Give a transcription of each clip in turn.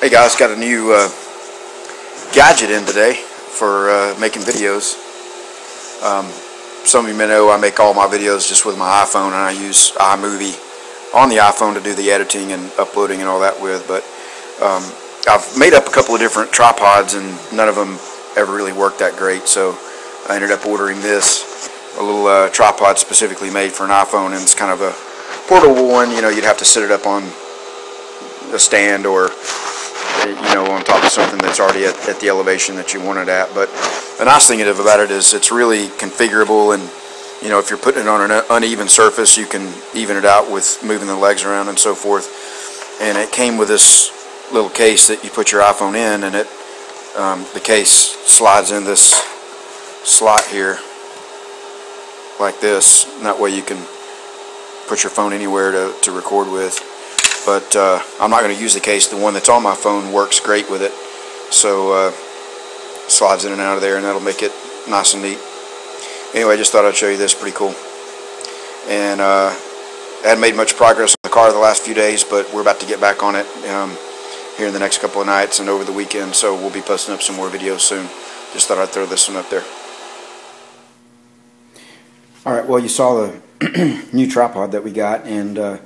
Hey guys, got a new gadget in today for making videos. Some of you may know I make all my videos just with my iPhone, and I use iMovie on the iPhone to do the editing and uploading and all that with. But I've made up a couple of different tripods, and none of them ever really worked that great. So I ended up ordering this, a little tripod specifically made for an iPhone, and it's kind of a portable one. You know, you'd have to set it up on a stand or on top of something that's already at the elevation that you want it at. But the nice thing about it is it's really configurable, and if you're putting it on an uneven surface, you can even it out with moving the legs around and so forth. And it came with this little case that you put your iPhone in, and the case slides in this slot here like this, and that way you can put your phone anywhere to record with. But I'm not going to use the case. The one that's on my phone works great with it. So slides in and out of there, and that'll make it nice and neat. Anyway, I just thought I'd show you this. Pretty cool. And I hadn't made much progress on the car the last few days, but we're about to get back on it here in the next couple of nights and over the weekend. So we'll be posting up some more videos soon. Just thought I'd throw this one up there. Alright, well, you saw the new tripod that we got, and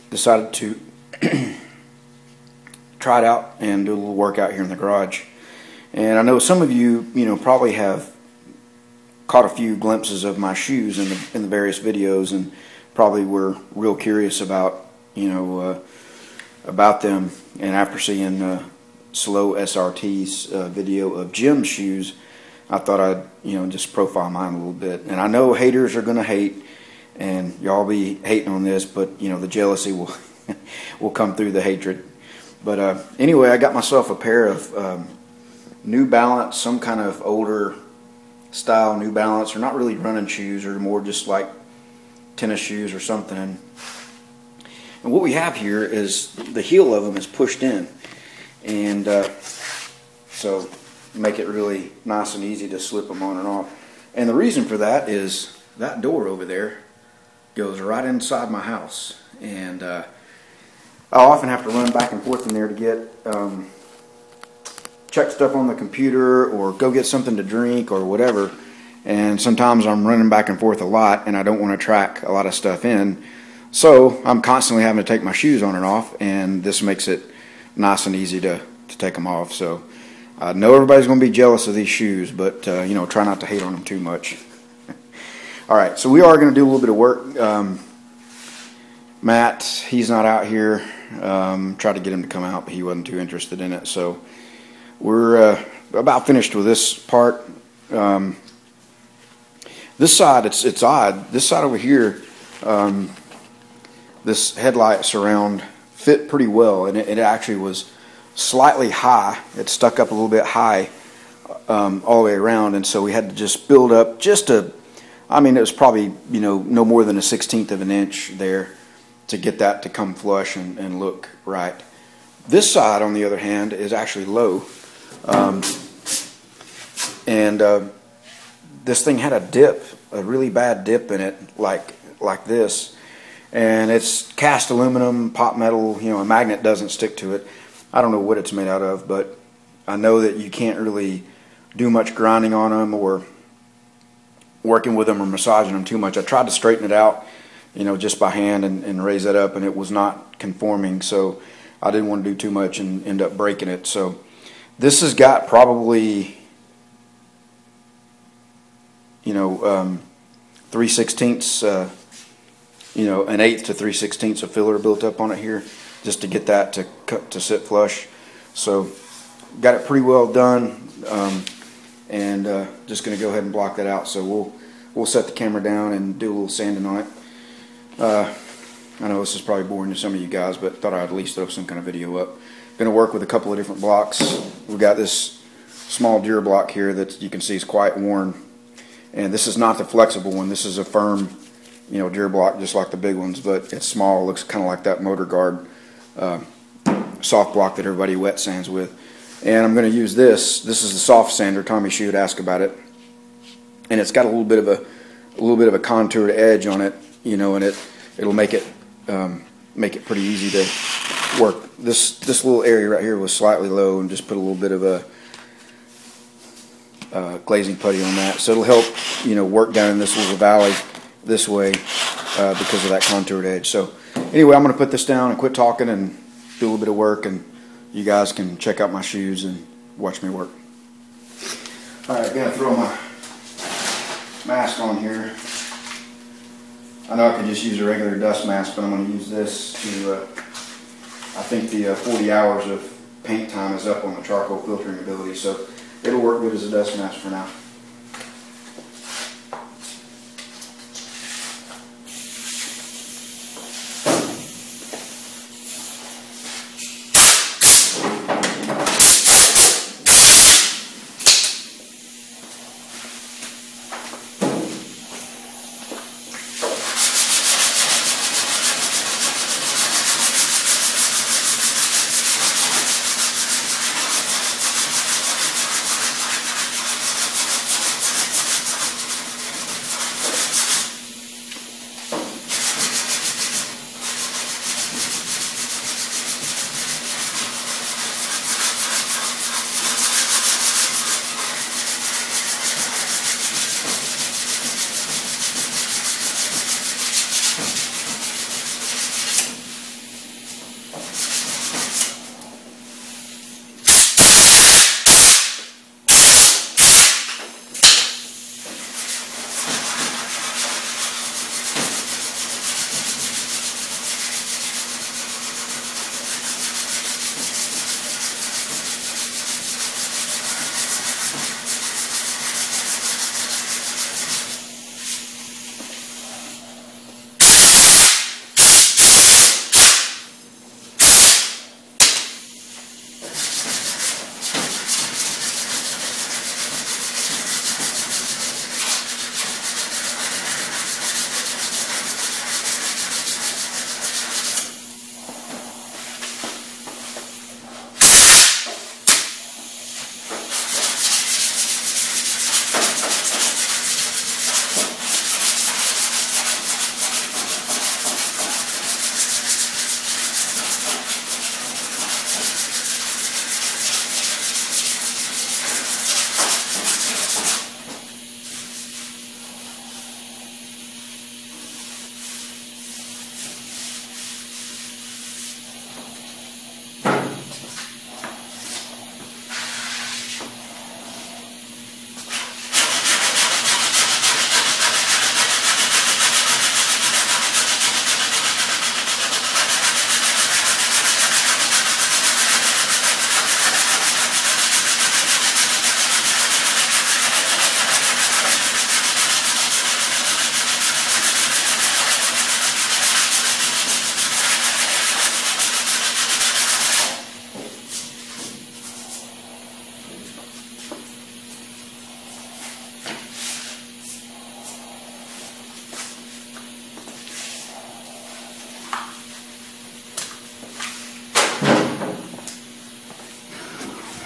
decided to try it out and do a little workout here in the garage. And I know some of you, probably have caught a few glimpses of my shoes in the various videos, and probably were real curious about, about them. And after seeing Slow SRT's video of Jim's shoes, I thought I'd, just profile mine a little bit. And I know haters are going to hate, and y'all be hating on this, but the jealousy will will come through the hatred. But anyway, I got myself a pair of New Balance, some kind of older style New Balance. They're not really running shoes, or more just like tennis shoes or something. And what we have here is the heel of them is pushed in, and so make it really nice and easy to slip them on and off. And the reason for that is that door over there goes right inside my house, and I'll often have to run back and forth in there to get check stuff on the computer or go get something to drink or whatever. And sometimes I'm running back and forth a lot, and I don't want to track a lot of stuff in, so I'm constantly having to take my shoes on and off, and this makes it nice and easy to take them off. So I know everybody's going to be jealous of these shoes, but try not to hate on them too much. Alright, so we are going to do a little bit of work. Matt, he's not out here. Tried to get him to come out, but he wasn't too interested in it. So we're about finished with this part. This side, it's odd. This side over here, this headlight surround fit pretty well, and it actually was slightly high. It stuck up a little bit high all the way around, and so we had to just build up just it was probably no more than a 1/16 of an inch there to get that to come flush and look right. This side, on the other hand, is actually low, and this thing had a dip, a really bad dip in it, like this, and it's cast aluminum, pot metal. A magnet doesn't stick to it. I don't know what it's made out of, but I know that you can't really do much grinding on them or working with them or massaging them too much. I tried to straighten it out, just by hand and raise it up, and it was not conforming, so I didn't want to do too much and end up breaking it. So this has got probably 3/16, an eighth to 3/16 of filler built up on it here, just to get that to sit flush. So got it pretty well done, and just going to go ahead and block that out. So we'll set the camera down and do a little sanding on it. I know this is probably boring to some of you guys, but thought I'd at least throw some kind of video up. Going to work with a couple of different blocks. We've got this small Dura block here that you can see is quite worn, and this is not the flexible one. This is a firm, Dura block, just like the big ones, but it's small. It looks kind of like that Motor Guard soft block that everybody wet sands with. And I'm going to use this. This is the soft sander. Tommy Shoe had asked about it, and it's got a little bit of a contoured edge on it, and it'll make it pretty easy to work. This little area right here was slightly low, and just put a little bit of a glazing putty on that, so it'll help, you know, work down in this little valley this way because of that contoured edge. So anyway, I'm going to put this down and quit talking and do a little bit of work, and you guys can check out my shoes and watch me work. Alright, I'm going to throw my mask on here. I know I could just use a regular dust mask, but I'm going to use this to, I think the 40 hours of paint time is up on the charcoal filtering ability, so it'll work good as a dust mask for now.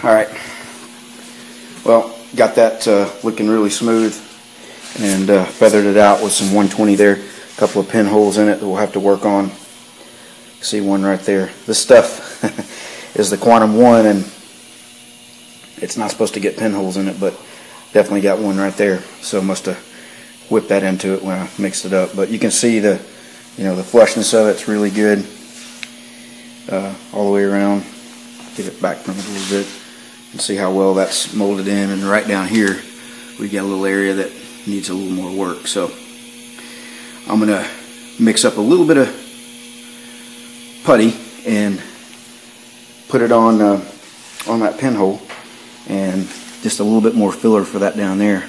Alright, well, got that looking really smooth, and feathered it out with some 120 there. A couple of pinholes in it that we'll have to work on. See one right there. This stuff is the Quantum 1, and it's not supposed to get pinholes in it, but definitely got one right there. So I must have whipped that into it when I mixed it up. But you can see the, you know, the flushness of it's really good all the way around. Get it back from it a little bit and see how well that's molded in. And right down here we got a little area that needs a little more work. So I'm gonna mix up a little bit of putty and put it on that pinhole, and just a little bit more filler for that down there.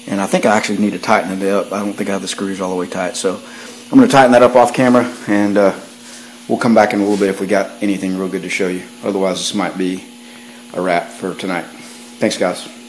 And I think I actually need to tighten it up. I don't think I have the screws all the way tight, so I'm going to tighten that up off camera, and we'll come back in a little bit if we got anything real good to show you. Otherwise, this might be a wrap for tonight. Thanks, guys.